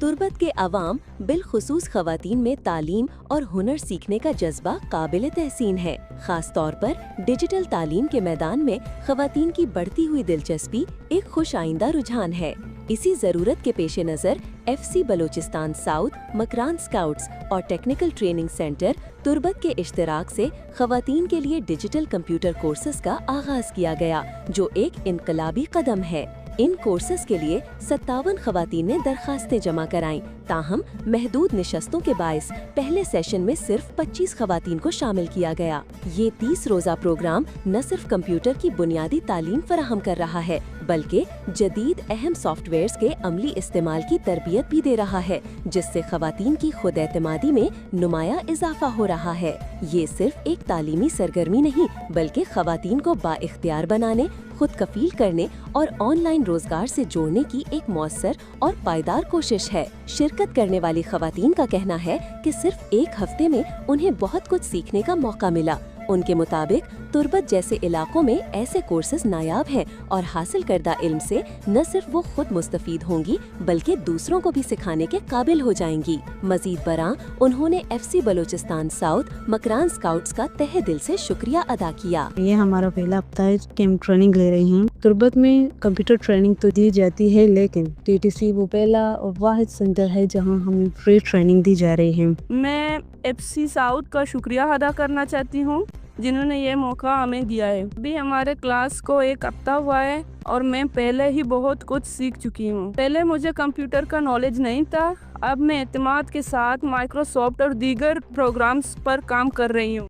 तुर्बत के अवाम बिलखुसूस खवातीन में तालीम और हुनर सीखने का जज्बा काबिल तहसीन है। खास तौर पर डिजिटल तालीम के मैदान में खवातीन की बढ़ती हुई दिलचस्पी एक खुश आइंदा रुझान है। इसी जरूरत के पेश नज़र FC Balochistan south, Makran scouts और टेक्निकल ट्रेनिंग सेंटर तुर्बत के इश्तिराक से खवातीन के लिए डिजिटल कंप्यूटर कोर्सेज का आगाज किया गया, जो एक इनकलाबी कदम है। इन कोर्सेज के लिए 57 खवातीन ने दरखास्तें जमा कराईं, ताहम महदूद निशस्तों के बायस पहले सेशन में सिर्फ 25 खवातीन को शामिल किया गया। ये 30 रोजा प्रोग्राम न सिर्फ कंप्यूटर की बुनियादी तालीम फराहम कर रहा है, बल्कि जदीद अहम सॉफ्टवेयर्स के अमली इस्तेमाल की तरबियत भी दे रहा है, जिससे खवातीन की खुद एतमादी में नुमाया इजाफा हो रहा है। ये सिर्फ एक तालीमी सरगर्मी नहीं, बल्कि खवातीन को बाइख्तियार बनाने, खुद कफील करने और ऑनलाइन रोजगार से जोड़ने की एक मौसर और पायदार कोशिश है। शिरकत करने वाली खवातीन का कहना है कि सिर्फ एक हफ्ते में उन्हें बहुत कुछ सीखने का मौका मिला। उनके मुताबिक तुर्बत जैसे इलाकों में ऐसे कोर्सेज नायाब हैं और हासिल करदा इल्म से न सिर्फ वो खुद मुस्तफीद होंगी, बल्कि दूसरों को भी सिखाने के काबिल हो जाएंगी। मजीद बरां उन्होंने FC Balochistan south, Makran scouts का तहे दिल से शुक्रिया अदा किया। ये हमारा पहला हफ्ता है कि हम ट्रेनिंग ले रही हूँ। तुर्बत में कंप्यूटर ट्रेनिंग तो दी जाती है, लेकिन TTC वो पहला और वाहिद सेंटर है जहाँ हमें फ्री ट्रेनिंग दी जा रही है। मैं FC साउथ का शुक्रिया अदा करना चाहती हूँ, जिन्होंने ये मौका हमें दिया है। अभी हमारे क्लास को एक हफ्ता हुआ है और मैं पहले ही बहुत कुछ सीख चुकी हूँ। पहले मुझे कंप्यूटर का नॉलेज नहीं था, अब मैं एतमाद के साथ माइक्रोसॉफ्ट और दीगर प्रोग्राम्स पर काम कर रही हूँ।